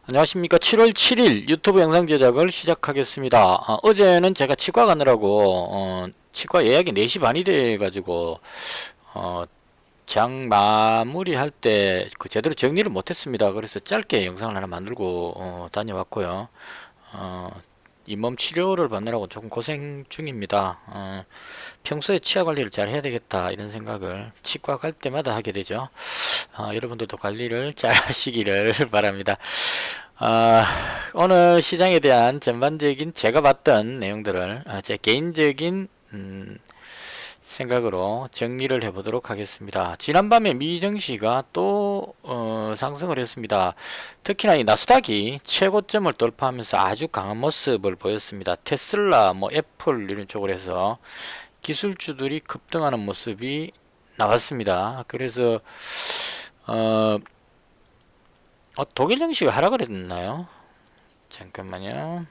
안녕하십니까. 7월 7일 유튜브 영상 제작을 시작하겠습니다. 어제는 제가 치과 가느라고 치과 예약이 4시 반이 돼 가지고 장 마무리할 때 제대로 정리를 못했습니다. 그래서 짧게 영상을 하나 만들고 다녀왔고요. 잇몸 치료를 받느라고 조금 고생 중입니다. 평소에 치아 관리를 잘 해야 되겠다 이런 생각을 치과 갈 때마다 하게 되죠. 여러분들도 관리를 잘 하시기를 바랍니다. 아, 오늘 시장에 대한 전반적인 제가 봤던 내용들을 제 개인적인 생각으로 정리를 해보도록 하겠습니다. 지난밤에 미증시가 또 상승을 했습니다. 특히나 이 나스닥이 최고점을 돌파하면서 아주 강한 모습을 보였습니다. 테슬라, 애플 이런 쪽으로 해서 기술주들이 급등하는 모습이 나왔습니다. 그래서 독일 증시가 하락을 했나요? 잠깐만요.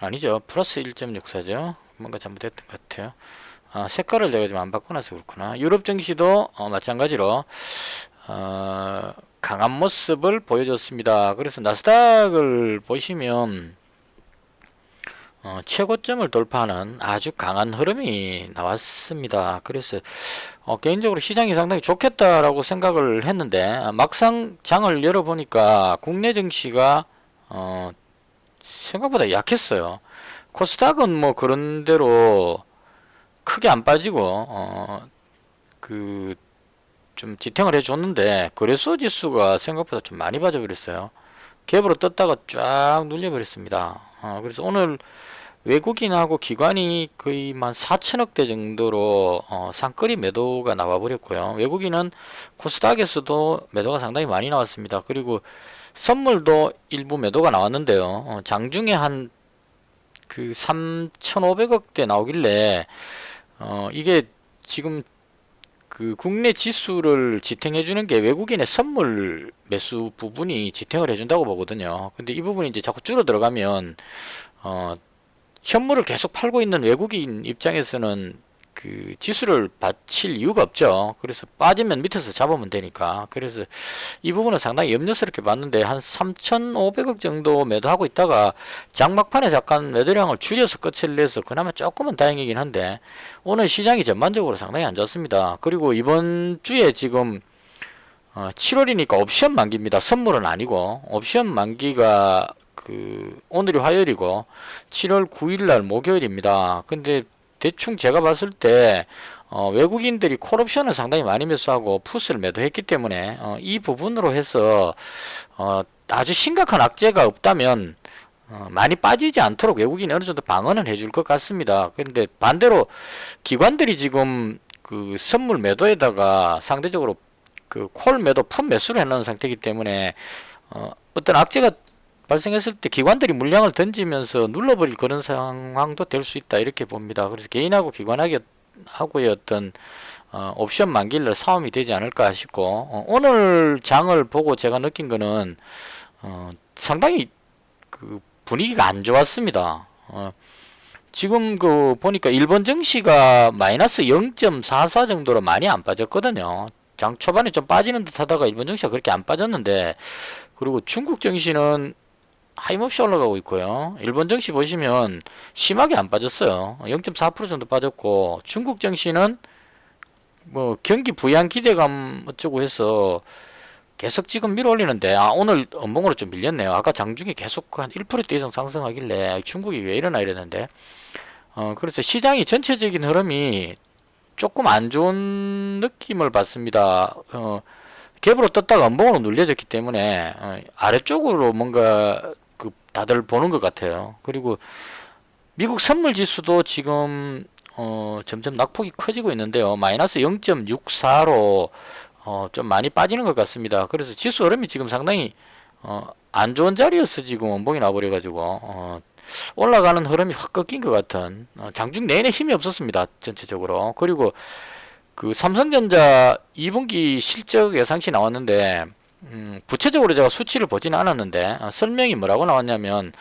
아니죠. 플러스 1.64죠. 뭔가 잘못했던 것 같아요. 색깔을 내가 좀 안 바꿔놔서 그렇구나. 유럽 증시도 마찬가지로 강한 모습을 보여줬습니다. 그래서 나스닥을 보시면 최고점을 돌파하는 아주 강한 흐름이 나왔습니다. 그래서 개인적으로 시장이 상당히 좋겠다라고 생각을 했는데 막상 장을 열어보니까 국내 증시가 생각보다 약했어요. 코스닥은 뭐 그런대로 크게 안 빠지고 그 좀 지탱을 해줬는데 거래소 지수가 생각보다 좀 많이 빠져버렸어요. 갭으로 떴다가 쫙 눌려버렸습니다. 그래서 오늘 외국인하고 기관이 거의 만 4천억대 정도로 상끌이 매도가 나와버렸고요. 외국인은 코스닥에서도 매도가 상당히 많이 나왔습니다. 그리고 선물도 일부 매도가 나왔는데요. 장중에 한 그 3,500억대 나오길래 이게 지금 그 국내 지수를 지탱해 주는 게 외국인의 선물 매수 부분이 지탱을 해준다고 보거든요. 근데 이 부분이 이제 자꾸 줄어 들어가면 현물을 계속 팔고 있는 외국인 입장에서는 그 지수를 받칠 이유가 없죠. 그래서 빠지면 밑에서 잡으면 되니까. 그래서 이 부분은 상당히 염려스럽게 봤는데 한 3,500억 정도 매도하고 있다가 장막판에 잠깐 매도량을 줄여서 끝을 내서 그나마 조금은 다행이긴 한데 오늘 시장이 전반적으로 상당히 안 좋습니다. 그리고 이번 주에 지금 7월이니까 옵션 만기입니다. 선물은 아니고 옵션 만기가 오늘이 화요일이고 7월 9일날 목요일입니다. 근데 대충 제가 봤을 때 외국인들이 콜옵션을 상당히 많이 매수하고 풋을 매도했기 때문에 이 부분으로 해서 아주 심각한 악재가 없다면 많이 빠지지 않도록 외국인이 어느 정도 방어는 해줄 것 같습니다. 근데 반대로 기관들이 지금 그 선물 매도에다가 상대적으로 그 콜 매도 풋 매수를 해놓은 상태이기 때문에 어떤 악재가 발생했을 때 기관들이 물량을 던지면서 눌러버릴 그런 상황도 될 수 있다 이렇게 봅니다. 그래서 개인하고 기관하고의 어떤 옵션 만기일 싸움이 되지 않을까 싶고 오늘 장을 보고 제가 느낀 거는 상당히 그 분위기가 안 좋았습니다. 지금 그 보니까 일본 증시가 마이너스 0.44 정도로 많이 안 빠졌거든요. 장 초반에 좀 빠지는 듯 하다가 일본 증시가 그렇게 안 빠졌는데 그리고 중국 증시는 하임없이 올라가고 있고요. 일본 증시 보시면 심하게 안 빠졌어요. 0.4% 정도 빠졌고 중국 증시는 뭐 경기 부양 기대감 어쩌고 해서 계속 지금 밀어 올리는데 오늘 음봉으로 좀 밀렸네요. 아까 장중에 계속 한 1% 이상 상승하길래 중국이 왜 이러나 이랬는데 그래서 시장이 전체적인 흐름이 조금 안 좋은 느낌을 받습니다. 갭으로 떴다가 음봉으로 눌려졌기 때문에 아래쪽으로 뭔가 다들 보는 것 같아요. 그리고 미국 선물 지수도 지금 점점 낙폭이 커지고 있는데요. 마이너스 0.64로 좀 많이 빠지는 것 같습니다. 그래서 지수 흐름이 지금 상당히 안 좋은 자리에서 지금 원봉이 나버려 가지고 올라가는 흐름이 확 꺾인 것 같은 장중 내내 힘이 없었습니다. 전체적으로. 그리고 그 삼성전자 2분기 실적 예상치 나왔는데 구체적으로 제가 수치를 보지는 않았는데 설명이 뭐라고 나왔냐면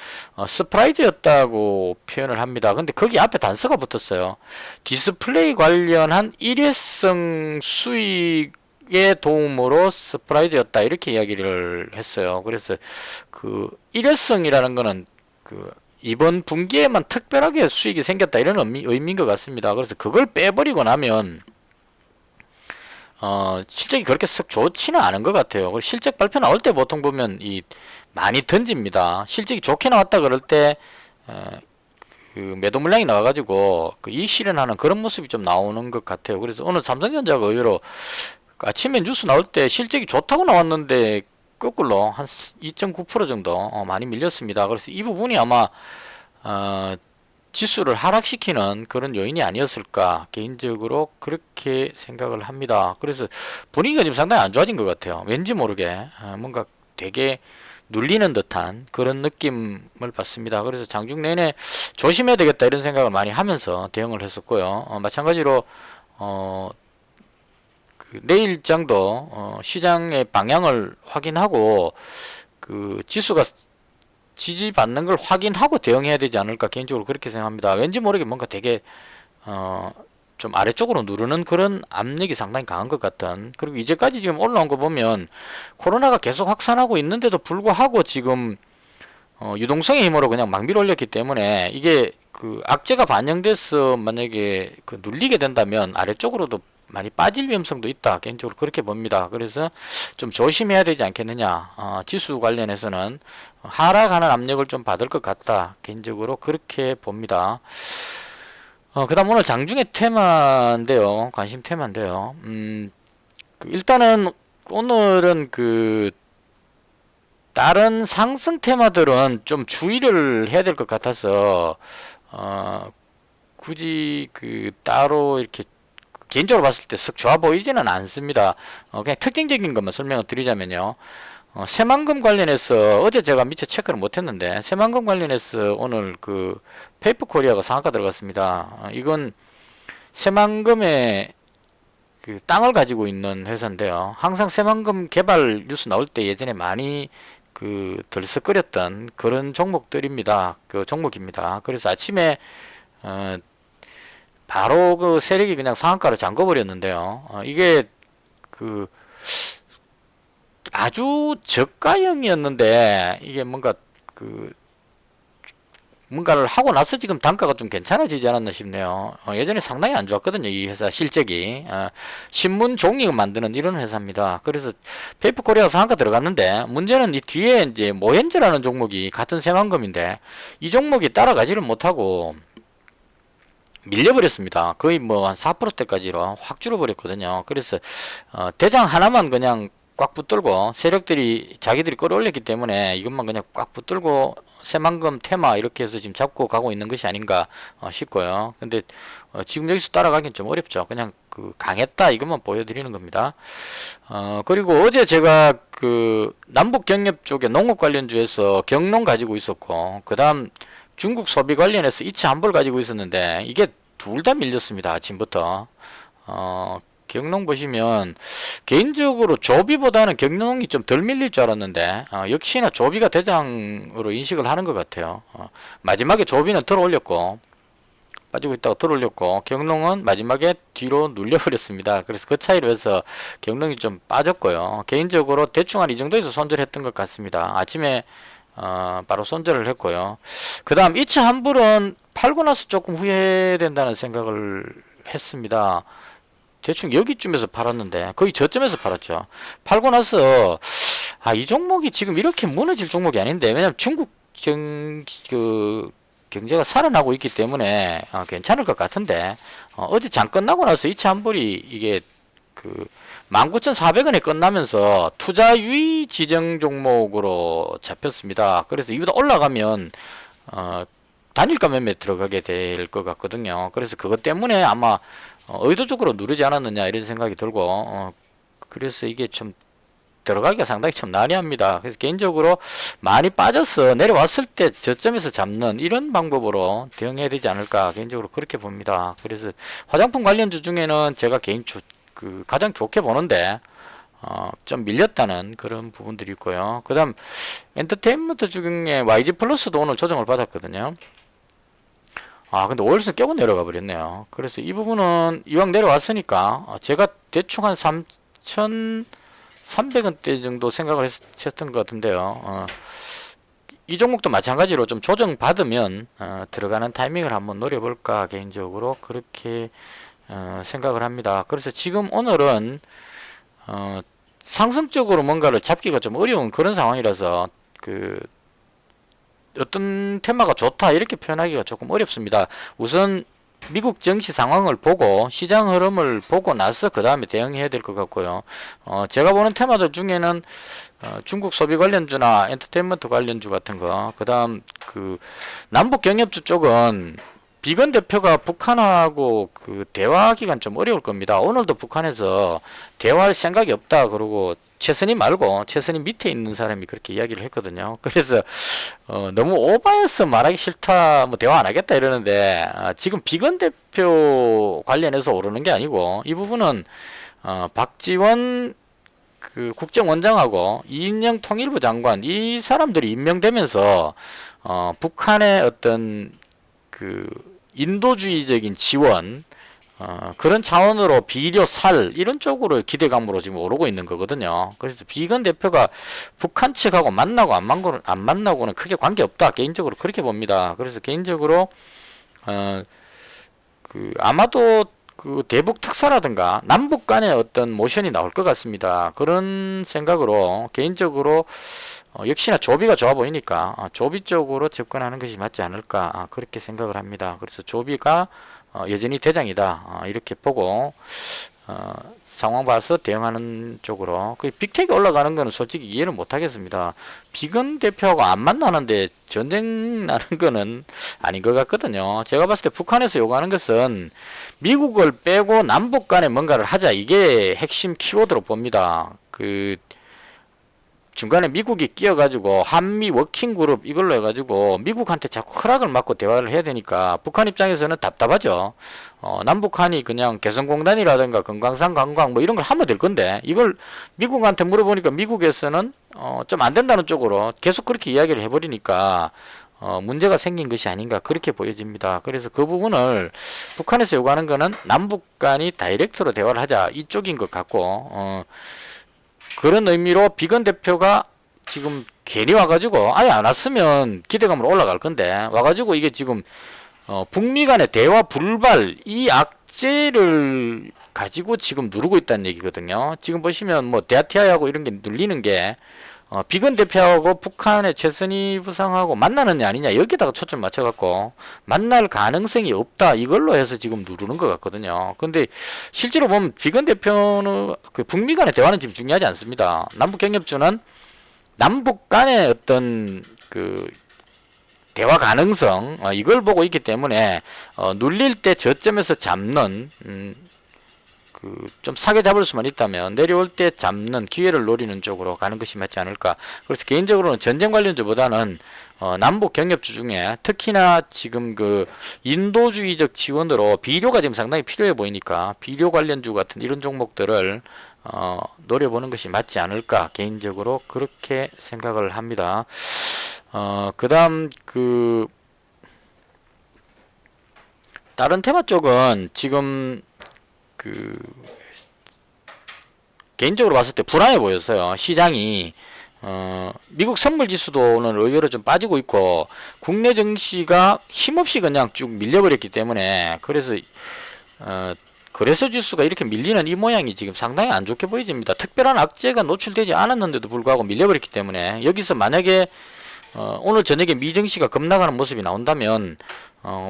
서프라이즈였다고 표현을 합니다. 근데 거기 앞에 단서가 붙었어요. 디스플레이 관련한 일회성 수익 의 도움으로 서프라이즈였다 이렇게 이야기를 했어요. 그래서 그 일회성이라는 거는 그 이번 분기에만 특별하게 수익이 생겼다 이런 의미인 것 같습니다. 그래서 그걸 빼버리고 나면 실적이 그렇게 썩 좋지는 않은 것 같아요. 그리고 실적 발표 나올 때 보통 보면 많이 던집니다. 실적이 좋게 나왔다 그럴 때 그 매도 물량이 나와가지고 그 이익 실현하는 그런 모습이 좀 나오는 것 같아요. 그래서 오늘 삼성전자가 의외로 아침에 뉴스 나올 때 실적이 좋다고 나왔는데 거꾸로 한 2.9% 정도 많이 밀렸습니다. 그래서 이 부분이 아마 지수를 하락시키는 그런 요인이 아니었을까 개인적으로 그렇게 생각을 합니다. 그래서 분위기가 지금 상당히 안 좋아진 것 같아요. 왠지 모르게 뭔가 되게 눌리는 듯한 그런 느낌을 받습니다. 그래서 장중 내내 조심해야 되겠다 이런 생각을 많이 하면서 대응을 했었고요. 마찬가지로 그 내일장도 시장의 방향을 확인하고 그 지수가 지지받는 걸 확인하고 대응해야 되지 않을까 개인적으로 그렇게 생각합니다. 왠지 모르게 뭔가 되게 좀 아래쪽으로 누르는 그런 압력이 상당히 강한 것 같은. 그리고 이제까지 지금 올라온 거 보면 코로나가 계속 확산하고 있는데도 불구하고 지금 유동성의 힘으로 그냥 막 밀어올렸기 때문에 이게 그 악재가 반영돼서 만약에 그 눌리게 된다면 아래쪽으로도 많이 빠질 위험성도 있다. 개인적으로 그렇게 봅니다. 그래서 좀 조심해야 되지 않겠느냐. 지수 관련해서는 하락하는 압력을 좀 받을 것 같다. 개인적으로 그렇게 봅니다. 그 다음 오늘 장중의 테마인데요. 관심 테마인데요. 일단은 오늘은 그 다른 상승 테마들은 좀 주의를 해야 될 것 같아서 굳이 그 따로 이렇게 개인적으로 봤을 때 썩 좋아 보이지는 않습니다. 그냥 특징적인 것만 설명을 드리자면요. 새만금 관련해서 어제 제가 미처 체크를 못했는데 새만금 관련해서 오늘 그 페이퍼코리아가 상한가 들어갔습니다. 이건 새만금의 그 땅을 가지고 있는 회사인데요. 항상 새만금 개발 뉴스 나올 때 예전에 많이 그 들썩거렸던 그런 종목들입니다. 그 종목입니다. 그래서 아침에 바로 그 세력이 그냥 상한가로 잠궈버렸는데요. 이게 그 아주 저가형이었는데 이게 뭔가 그 뭔가를 하고 나서 지금 단가가 좀 괜찮아지지 않았나 싶네요. 예전에 상당히 안 좋았거든요. 이 회사 실적이. 신문 종이 만드는 이런 회사입니다. 그래서 페이퍼코리아 상한가 들어갔는데 문제는 이 뒤에 이제 모현재라는 종목이 같은 새만금인데 이 종목이 따라가지를 못하고 밀려버렸습니다. 거의 뭐 한 4%대까지로 확 줄어버렸거든요. 그래서 대장 하나만 그냥 꽉 붙들고 세력들이 자기들이 끌어올렸기 때문에 이것만 그냥 꽉 붙들고 새만금 테마 이렇게 해서 지금 잡고 가고 있는 것이 아닌가 싶고요. 근데 지금 여기서 따라가긴 좀 어렵죠. 그냥 그 강했다 이것만 보여드리는 겁니다. 그리고 어제 제가 그 남북 경협 쪽에 농업 관련주에서 경농 가지고 있었고 그 다음 중국 소비 관련해서 이치한볼 가지고 있었는데 이게 둘 다 밀렸습니다. 아침부터. 경농 보시면 개인적으로 조비보다는 경농이 좀 덜 밀릴 줄 알았는데 역시나 조비가 대장으로 인식을 하는 것 같아요. 마지막에 조비는 들어 올렸고 빠지고 있다가 들어 올렸고 경농은 마지막에 뒤로 눌려버렸습니다. 그래서 그 차이로 해서 경농이 좀 빠졌고요. 개인적으로 대충 한 이 정도에서 손절했던 것 같습니다. 아침에 바로 손절을 했고요. 그 다음 이치한불은 팔고 나서 조금 후회된다는 생각을 했습니다. 대충 여기쯤에서 팔았는데 거의 저점에서 팔았죠. 팔고 나서 이 종목이 지금 이렇게 무너질 종목이 아닌데 왜냐면 중국 그 경제가 살아나고 있기 때문에 괜찮을 것 같은데 어제 장 끝나고 나서 이치한불이 이게 그 19,400원에 끝나면서 투자 유의 지정 종목으로 잡혔습니다. 그래서 이보다 올라가면 단일가 매매 들어가게 될 것 같거든요. 그래서 그것 때문에 아마 의도적으로 누르지 않았느냐 이런 생각이 들고 그래서 이게 좀 들어가기가 상당히 좀 난해합니다. 그래서 개인적으로 많이 빠져서 내려왔을 때 저점에서 잡는 이런 방법으로 대응해야 되지 않을까 개인적으로 그렇게 봅니다. 그래서 화장품 관련주 중에는 제가 가장 좋게 보는데 좀 밀렸다는 그런 부분들이 있고요. 그 다음 엔터테인먼트 중에 YG 플러스도 오늘 조정을 받았거든요. 근데 월선 깨고 내려가 버렸네요. 그래서 이 부분은 이왕 내려왔으니까 제가 대충 한 3,300원대 정도 생각을 했던 것 같은데요. 이 종목도 마찬가지로 좀 조정받으면 들어가는 타이밍을 한번 노려볼까 개인적으로 그렇게 생각을 합니다. 그래서 지금 오늘은 상승적으로 뭔가를 잡기가 좀 어려운 그런 상황이라서 어떤 테마가 좋다 이렇게 표현하기가 조금 어렵습니다. 우선 미국 증시 상황을 보고 시장 흐름을 보고 나서 그 다음에 대응해야 될 것 같고요. 제가 보는 테마들 중에는 중국 소비 관련주나 엔터테인먼트 관련주 같은 거, 그 다음 남북 경협주 쪽은 비건 대표가 북한하고 대화하기가 좀 어려울 겁니다. 오늘도 북한에서 대화할 생각이 없다 그러고 최선희 말고 최선희 밑에 있는 사람이 그렇게 이야기를 했거든요. 그래서 너무 오버해서 말하기 싫다, 뭐 대화 안 하겠다 이러는데 지금 비건 대표 관련해서 오르는 게 아니고 이 부분은 박지원 국정원장하고 이인영 통일부 장관 이 사람들이 임명되면서 북한의 어떤 인도주의적인 지원 그런 차원으로 비료, 살 이런 쪽으로 기대감으로 지금 오르고 있는 거거든요. 그래서 비건 대표가 북한 측하고 만나고 안 만나고는 크게 관계없다 개인적으로 그렇게 봅니다. 그래서 개인적으로 아마도 대북 특사라든가 남북 간의 어떤 모션이 나올 것 같습니다. 그런 생각으로 개인적으로 역시나 조비가 좋아 보이니까 조비 쪽으로 접근하는 것이 맞지 않을까 그렇게 생각을 합니다. 그래서 조비가 여전히 대장이다 이렇게 보고 상황 봐서 대응하는 쪽으로 빅텍이 올라가는 거는 솔직히 이해를 못 하겠습니다. 비건 대표하고 안 만나는데 전쟁 나는 거는 아닌 것 같거든요. 제가 봤을 때 북한에서 요구하는 것은 미국을 빼고 남북 간에 뭔가를 하자 이게 핵심 키워드로 봅니다. 중간에 미국이 끼어가지고 한미 워킹그룹 이걸로 해가지고 미국한테 자꾸 허락을 받고 대화를 해야 되니까 북한 입장에서는 답답하죠. 남북한이 그냥 개성공단이라든가 금강산 관광 뭐 이런 걸 하면 될 건데 이걸 미국한테 물어보니까 미국에서는 좀 안 된다는 쪽으로 계속 그렇게 이야기를 해버리니까 문제가 생긴 것이 아닌가 그렇게 보여집니다. 그래서 그 부분을 북한에서 요구하는 거는 남북 간이 다이렉트로 대화를 하자 이쪽인 것 같고 그런 의미로 비건 대표가 지금 괜히 와가지고 아예 안 왔으면 기대감으로 올라갈 건데 와가지고 이게 지금 북미 간의 대화 불발 이 악재를 가지고 지금 누르고 있다는 얘기거든요. 지금 보시면 뭐 대아티아하고 이런 게 눌리는 게 비건 대표하고 북한의 최선희 부상하고 만나느냐 아니냐 여기다가 초점 맞춰갖고 만날 가능성이 없다 이걸로 해서 지금 누르는 것 같거든요. 근데 실제로 보면 비건 대표는 북미 간의 대화는 지금 중요하지 않습니다. 남북 경협주는 남북 간의 어떤 대화 가능성 이걸 보고 있기 때문에 눌릴 때 저점에서 잡는 좀 사게 잡을 수만 있다면 내려올 때 잡는 기회를 노리는 쪽으로 가는 것이 맞지 않을까. 그래서 개인적으로는 전쟁 관련주보다는 남북 경협주 중에 특히나 지금 인도주의적 지원으로 비료가 지금 상당히 필요해 보이니까 비료 관련주 같은 이런 종목들을 노려보는 것이 맞지 않을까 개인적으로 그렇게 생각을 합니다. 그 다음 다른 테마 쪽은 지금 개인적으로 봤을 때 불안해 보였어요. 시장이 미국 선물 지수도 오늘 의외로 좀 빠지고 있고 국내 증시가 힘없이 그냥 쭉 밀려버렸기 때문에 그래서 거래소 지수가 이렇게 밀리는 이 모양이 지금 상당히 안 좋게 보여집니다. 특별한 악재가 노출되지 않았는데도 불구하고 밀려버렸기 때문에 여기서 만약에 오늘 저녁에 미증시가 급락하는 모습이 나온다면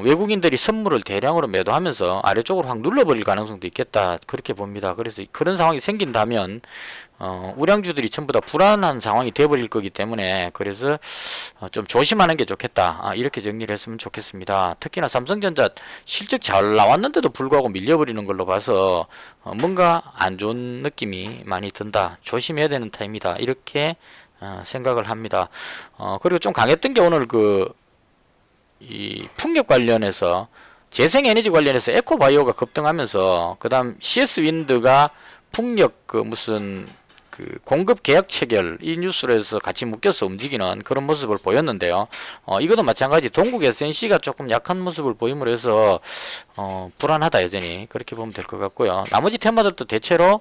외국인들이 선물을 대량으로 매도하면서 아래쪽으로 확 눌러버릴 가능성도 있겠다 그렇게 봅니다. 그래서 그런 상황이 생긴다면 우량주들이 전부 다 불안한 상황이 돼버릴 거기 때문에 그래서 좀 조심하는 게 좋겠다 이렇게 정리를 했으면 좋겠습니다. 특히나 삼성전자 실적 잘 나왔는데도 불구하고 밀려버리는 걸로 봐서 뭔가 안 좋은 느낌이 많이 든다. 조심해야 되는 타임이다 이렇게 생각을 합니다. 그리고 좀 강했던 게 오늘 이 풍력 관련해서 재생에너지 관련해서 에코바이오가 급등하면서 그 다음 CS윈드가 풍력 무슨 공급 계약 체결 이 뉴스로 해서 같이 묶여서 움직이는 그런 모습을 보였는데요. 이것도 마찬가지 동국 SNC가 조금 약한 모습을 보임으로 해서 불안하다 여전히 그렇게 보면 될 것 같고요. 나머지 테마들도 대체로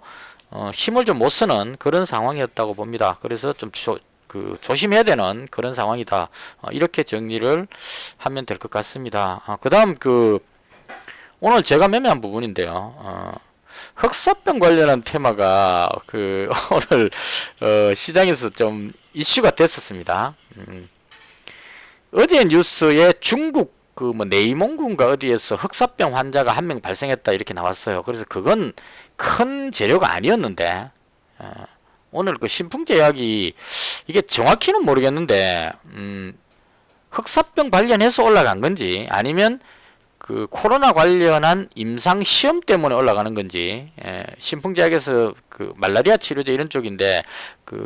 힘을 좀 못 쓰는 그런 상황이었다고 봅니다. 그래서 좀 조심해야 되는 그런 상황이다. 이렇게 정리를 하면 될 것 같습니다. 그 다음 오늘 제가 매매한 부분인데요. 흑사병 관련한 테마가 오늘 시장에서 좀 이슈가 됐었습니다. 어제 뉴스에 중국 내이몽군가 어디에서 흑사병 환자가 한 명 발생했다 이렇게 나왔어요. 그래서 그건 큰 재료가 아니었는데 오늘 신풍제약이 이게 정확히는 모르겠는데 흑사병 관련해서 올라간 건지 아니면 코로나 관련한 임상 시험 때문에 올라가는 건지, 신풍제약에서 말라리아 치료제 이런 쪽인데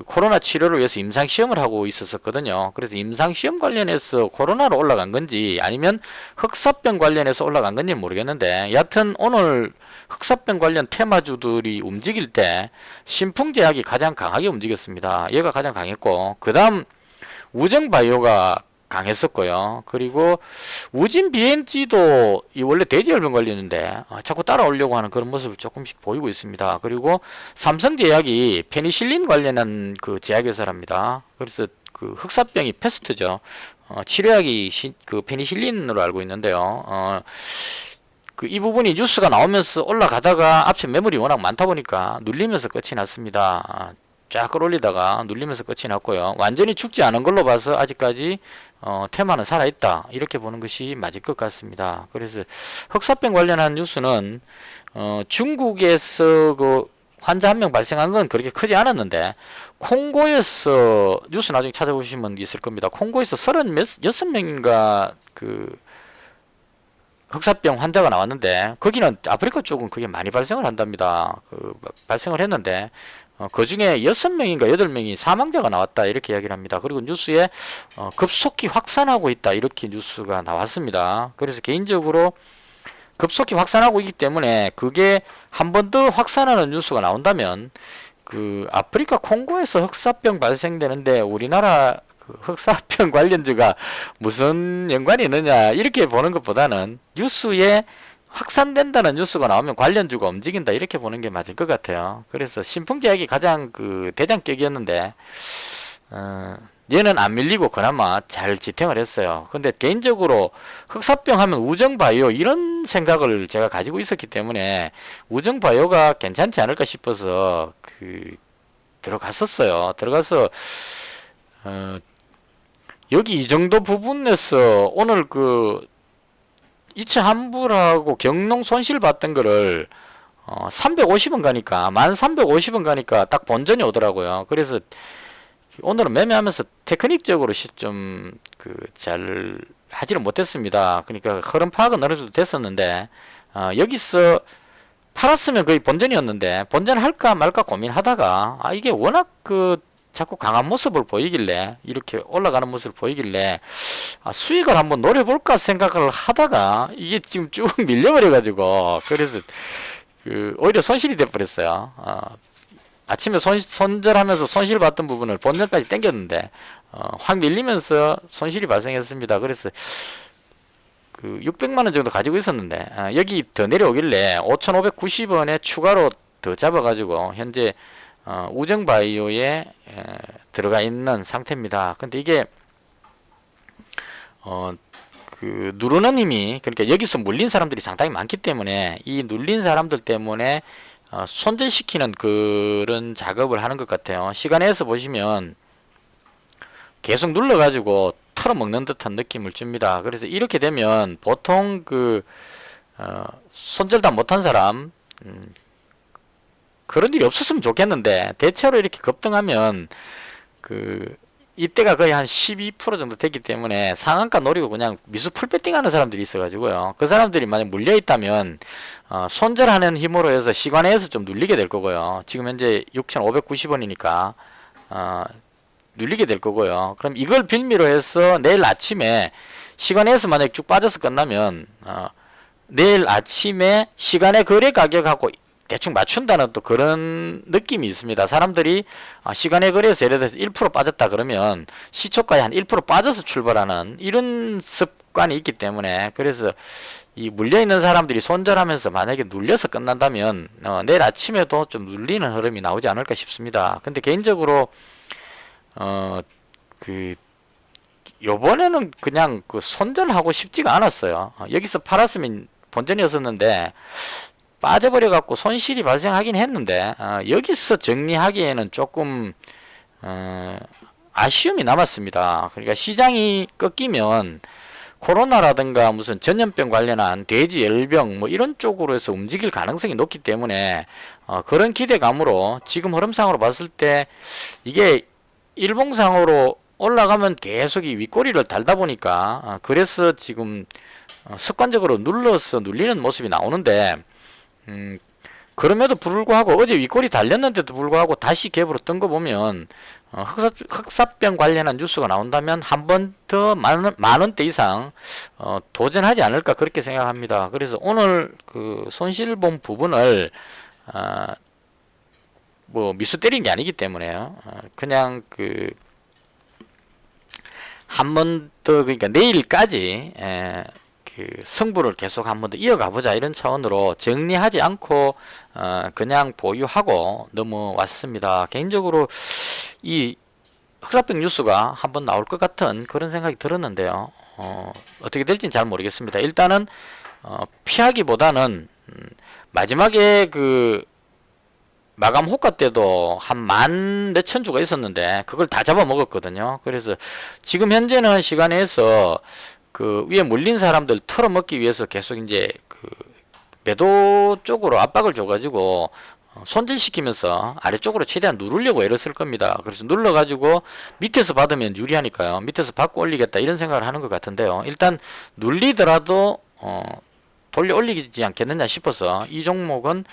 코로나 치료를 위해서 임상 시험을 하고 있었거든요. 그래서 임상 시험 관련해서 코로나로 올라간 건지 아니면 흑사병 관련해서 올라간 건지 모르겠는데, 여하튼 오늘 흑사병 관련 테마주들이 움직일 때 신풍제약이 가장 강하게 움직였습니다. 얘가 가장 강했고, 그 다음 우정바이오가 강했었고요. 그리고 우진 BNG도 원래 돼지열병 관련인데 자꾸 따라오려고 하는 그런 모습을 조금씩 보이고 있습니다. 그리고 삼성제약이 페니실린 관련한 제약회사랍니다. 그래서 흑사병이 패스트죠. 치료약이 페니실린으로 알고 있는데요. 이 부분이 뉴스가 나오면서 올라가다가 앞에 매물이 워낙 많다 보니까 눌리면서 끝이 났습니다. 쫙 끌어올리다가 눌리면서 끝이 났고요. 완전히 죽지 않은 걸로 봐서 아직까지 테마는 살아있다 이렇게 보는 것이 맞을 것 같습니다. 그래서 흑사병 관련한 뉴스는 중국에서 환자 한 명 발생한 건 그렇게 크지 않았는데 콩고에서 뉴스 나중에 찾아보시면 있을 겁니다. 콩고에서 36명인가 흑사병 환자가 나왔는데 거기는 아프리카 쪽은 그게 많이 발생을 한답니다. 발생을 했는데 그 중에 6명인가 8명이 사망자가 나왔다 이렇게 이야기를 합니다. 그리고 뉴스에 급속히 확산하고 있다 이렇게 뉴스가 나왔습니다. 그래서 개인적으로 급속히 확산하고 있기 때문에 그게 한 번 더 확산하는 뉴스가 나온다면 아프리카 콩고에서 흑사병 발생되는데 우리나라 흑사병 관련주가 무슨 연관이 있느냐 이렇게 보는 것보다는 뉴스에 확산된다는 뉴스가 나오면 관련주가 움직인다 이렇게 보는 게 맞을 것 같아요. 그래서 신풍제약이 가장 대장격이었는데 얘는 안 밀리고 그나마 잘 지탱을 했어요. 근데 개인적으로 흑사병 하면 우정바이오 이런 생각을 제가 가지고 있었기 때문에 우정바이오가 괜찮지 않을까 싶어서 들어갔었어요. 들어가서 여기 이 정도 부분에서 오늘 이차 환불하고 경농 손실 봤던 거를 350원 가니까 1350원 가니까 딱 본전이 오더라고요. 그래서 오늘은 매매하면서 테크닉적으로 좀 잘 하지를 못했습니다. 그러니까 흐름 파악은 어느 정도 됐었는데 여기서 팔았으면 거의 본전이었는데 본전 할까 말까 고민하다가 이게 워낙 자꾸 강한 모습을 보이길래 이렇게 올라가는 모습을 보이길래 수익을 한번 노려볼까 생각을 하다가 이게 지금 쭉 밀려버려 가지고 그래서 오히려 손실이 돼버렸어요. 아침에 손절하면서 손실 봤던 부분을 본전까지 당겼는데 확 밀리면서 손실이 발생했습니다. 그래서 600만원 정도 가지고 있었는데 여기 더 내려오길래 5,590원에 추가로 더 잡아가지고 현재 우정바이오에 들어가 있는 상태입니다. 근데 이게 누르는 힘이 그러니까 여기서 물린 사람들이 상당히 많기 때문에 이 눌린 사람들 때문에 손절시키는 그런 작업을 하는 것 같아요. 시간에서 보시면 계속 눌러가지고 털어먹는 듯한 느낌을 줍니다. 그래서 이렇게 되면 보통 손절 다 못한 사람 그런 일이 없었으면 좋겠는데 대체로 이렇게 급등하면 이때가 거의 한 12% 정도 됐기 때문에 상한가 노리고 그냥 미수 풀배팅 하는 사람들이 있어가지고요. 그 사람들이 만약 물려있다면 손절하는 힘으로 해서 시간에서 좀 눌리게 될 거고요. 지금 현재 6,590원이니까 눌리게 될 거고요. 그럼 이걸 빌미로 해서 내일 아침에 시간에서 만약 쭉 빠져서 끝나면 내일 아침에 시간의 거래 가격하고 대충 맞춘다는 또 그런 느낌이 있습니다. 사람들이 시간에 거래에서 예를 들어서 1% 빠졌다 그러면 시초가에 한 1% 빠져서 출발하는 이런 습관이 있기 때문에, 그래서 이 물려있는 사람들이 손절하면서 만약에 눌려서 끝난다면 내일 아침에도 좀 눌리는 흐름이 나오지 않을까 싶습니다. 근데 개인적으로 그 요번에는 그냥 그 손절하고 싶지가 않았어요. 여기서 팔았으면 본전이었었는데 빠져버려 갖고 손실이 발생하긴 했는데 여기서 정리하기에는 조금 아쉬움이 남았습니다. 그러니까 시장이 꺾이면 코로나라든가 무슨 전염병 관련한 돼지 열병 뭐 이런 쪽으로 해서 움직일 가능성이 높기 때문에 그런 기대감으로 지금 흐름상으로 봤을 때 이게 일봉상으로 올라가면 계속 이 윗꼬리를 달다 보니까 그래서 지금 습관적으로 눌러서 눌리는 모습이 나오는데, 그럼에도 불구하고 어제 윗꼬리 달렸는데도 불구하고 다시 갭으로 뜬 거 보면 흑사병 관련한 뉴스가 나온다면 한 번 더 만 원대 이상 도전하지 않을까 그렇게 생각합니다. 그래서 오늘 그 손실본 부분을 뭐 미수 때린 게 아니기 때문에 그냥 그 한 번 더, 그러니까 내일까지 그 승부를 계속 한 번 더 이어가 보자 이런 차원으로 정리하지 않고 그냥 보유하고 넘어왔습니다. 개인적으로 이 흑사병 뉴스가 한번 나올 것 같은 그런 생각이 들었는데요. 어떻게 될지는 잘 모르겠습니다. 일단은 피하기보다는 마지막에 그 마감 호가 때도 한 만 몇천 주가 있었는데 그걸 다 잡아먹었거든요. 그래서 지금 현재는 시간에서 그 위에 물린 사람들 털어먹기 위해서 계속 이제 그 매도 쪽으로 압박을 줘가지고 손질시키면서 아래쪽으로 최대한 누르려고 애를 쓸 겁니다. 그래서 눌러가지고 밑에서 받으면 유리하니까요. 밑에서 받고 올리겠다 이런 생각을 하는 것 같은데요. 일단 눌리더라도 돌려 올리지 않겠느냐 싶어서 이 종목은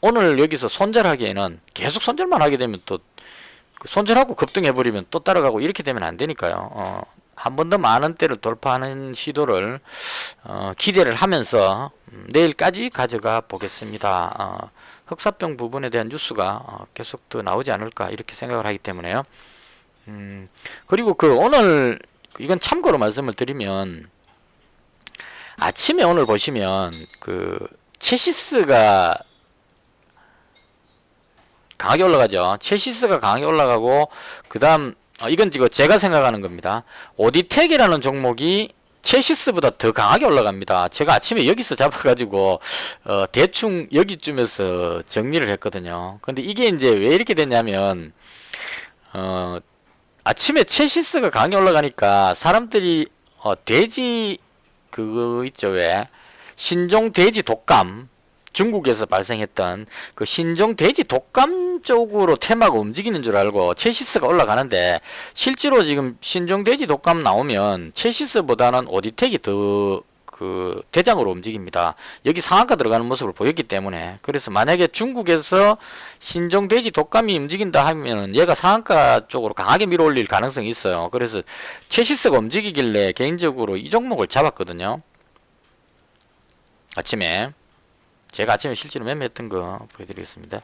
오늘 여기서 손절하기에는 계속 손절만 하게 되면 또 손절하고 급등해버리면 또 따라가고 이렇게 되면 안 되니까요. 한 번 더 만원대를 돌파하는 시도를 기대를 하면서 내일까지 가져가 보겠습니다. 흑사병 부분에 대한 뉴스가 계속 더 나오지 않을까 이렇게 생각을 하기 때문에요. 그리고 그 오늘 이건 참고로 말씀을 드리면 아침에 오늘 보시면 그 체시스가 강하게 올라가죠. 체시스가 강하게 올라가고 그 다음 이건 지금 제가 생각하는 겁니다. 오디텍이라는 종목이 체시스보다 더 강하게 올라갑니다. 제가 아침에 여기서 잡아가지고 대충 여기쯤에서 정리를 했거든요. 근데 이게 이제 왜 이렇게 됐냐면 아침에 체시스가 강하게 올라가니까 사람들이 돼지 그거 있죠, 왜 신종 돼지 독감, 중국에서 발생했던 그 신종 돼지 독감 쪽으로 테마가 움직이는 줄 알고 체시스가 올라가는데, 실제로 지금 신종 돼지 독감 나오면 체시스보다는 오디텍이 더 그 대장으로 움직입니다. 여기 상한가 들어가는 모습을 보였기 때문에. 그래서 만약에 중국에서 신종 돼지 독감이 움직인다 하면은 얘가 상한가 쪽으로 강하게 밀어올릴 가능성이 있어요. 그래서 체시스가 움직이길래 개인적으로 이 종목을 잡았거든요. 아침에 제가 아침에 실제로 매매했던 거 보여드리겠습니다.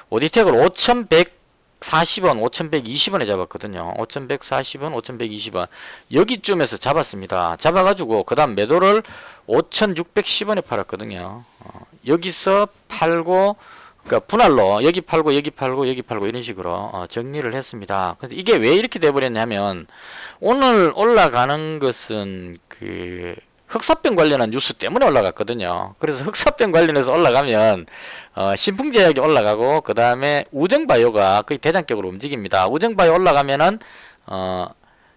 오디텍을 5140원, 5120원에 잡았거든요. 5140원, 5120원 여기쯤에서 잡았습니다. 잡아가지고 그 다음 매도를 5610원에 팔았거든요. 여기서 팔고, 그러니까 분할로 여기 팔고 여기 팔고 여기 팔고 이런 식으로 정리를 했습니다. 그래서 이게 왜 이렇게 돼버렸냐면, 오늘 올라가는 것은 그 흑사병 관련한 뉴스 때문에 올라갔거든요. 그래서 흑사병 관련해서 올라가면 신풍제약이 올라가고, 그 다음에 우정바이오가 거의 대장격으로 움직입니다. 우정바이오 올라가면은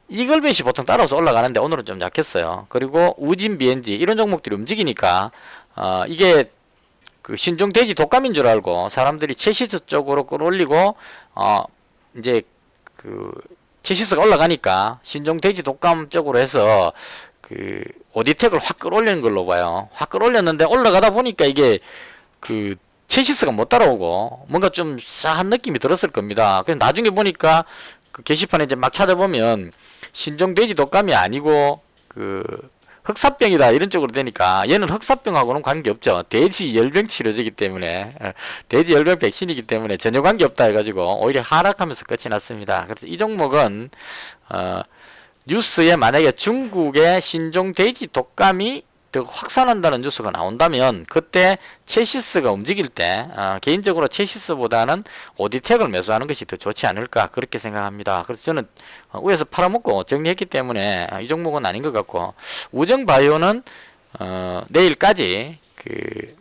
이글벳이 보통 따라서 올라가는데 오늘은 좀 약했어요. 그리고 우진비엔지 이런 종목들이 움직이니까 이게 그 신종 돼지 독감인 줄 알고 사람들이 체시스 쪽으로 끌어올리고 이제 그 체시스가 올라가니까 신종 돼지 독감 쪽으로 해서 그 오디텍을 확 끌어올리는 걸로 봐요. 확 끌어올렸는데 올라가다 보니까 이게 그 체시스가 못 따라오고 뭔가 좀 싸한 느낌이 들었을 겁니다. 그래서 나중에 보니까 그 게시판에 이제 막 찾아보면 신종 돼지 독감이 아니고 그 흑사병이다 이런 쪽으로 되니까 얘는 흑사병하고는 관계없죠. 돼지 열병 치료제이기 때문에 돼지 열병 백신이기 때문에 전혀 관계없다 해가지고 오히려 하락하면서 끝이 났습니다. 그래서 이 종목은 뉴스에 만약에 중국의 신종 돼지 독감이 더 확산한다는 뉴스가 나온다면 그때 체시스가 움직일 때 개인적으로 체시스보다는 오디텍을 매수하는 것이 더 좋지 않을까 그렇게 생각합니다. 그래서 저는 위에서 팔아먹고 정리했기 때문에 이 종목은 아닌 것 같고 우정바이오는 내일까지 그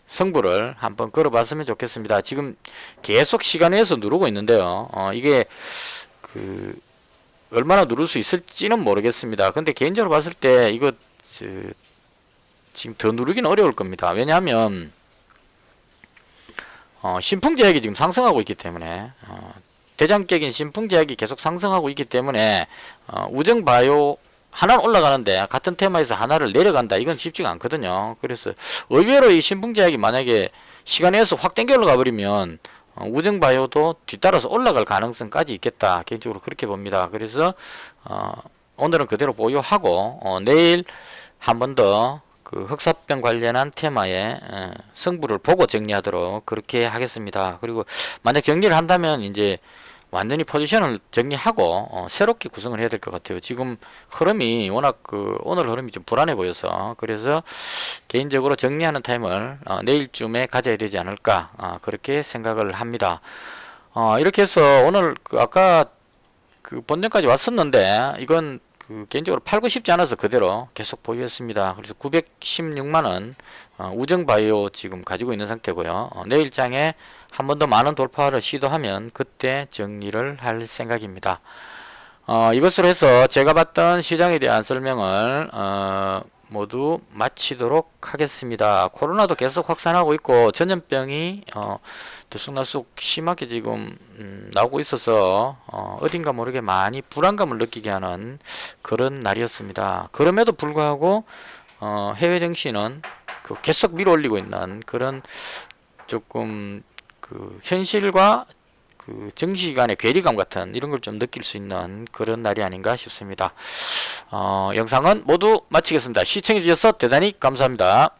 승부를 한번 걸어봤으면 좋겠습니다. 지금 계속 시간에서 누르고 있는데요. 이게 그 얼마나 누를 수 있을지는 모르겠습니다. 근데 개인적으로 봤을 때 이거 지금 더 누르기는 어려울 겁니다. 왜냐하면 신풍제약이 지금 상승하고 있기 때문에 대장격인 신풍제약이 계속 상승하고 있기 때문에 우정바이오 하나는 올라가는데 같은 테마에서 하나를 내려간다 이건 쉽지가 않거든요. 그래서 의외로 이 신풍제약이 만약에 시간에서 확 땡겨 올라가 버리면 우정바이오도 뒤따라서 올라갈 가능성까지 있겠다 개인적으로 그렇게 봅니다. 그래서 오늘은 그대로 보유하고 내일 한 번 더 그 흑사병 관련한 테마에 승부를 보고 정리하도록 그렇게 하겠습니다. 그리고 만약 정리를 한다면 이제 완전히 포지션을 정리하고 새롭게 구성을 해야 될 것 같아요. 지금 흐름이 워낙 오늘 흐름이 좀 불안해 보여서 그래서 개인적으로 정리하는 타임을 내일쯤에 가져야 되지 않을까 그렇게 생각을 합니다. 이렇게 해서 오늘 아까 본전까지 왔었는데 이건 개인적으로 팔고 싶지 않아서 그대로 계속 보유했습니다. 그래서 916만원 우정바이오 지금 가지고 있는 상태고요. 내일장에 한 번 더 많은 돌파를 시도하면 그때 정리를 할 생각입니다. 이것으로 해서 제가 봤던 시장에 대한 설명을 모두 마치도록 하겠습니다. 코로나도 계속 확산하고 있고 전염병이 들쑥날쑥 심하게 지금 나오고 있어서 어딘가 모르게 많이 불안감을 느끼게 하는 그런 날이었습니다. 그럼에도 불구하고 해외 증시는 계속 밀어올리고 있는 그런 조금 현실과 증시 간의 괴리감 같은 이런 걸 좀 느낄 수 있는 그런 날이 아닌가 싶습니다. 영상은 모두 마치겠습니다. 시청해 주셔서 대단히 감사합니다.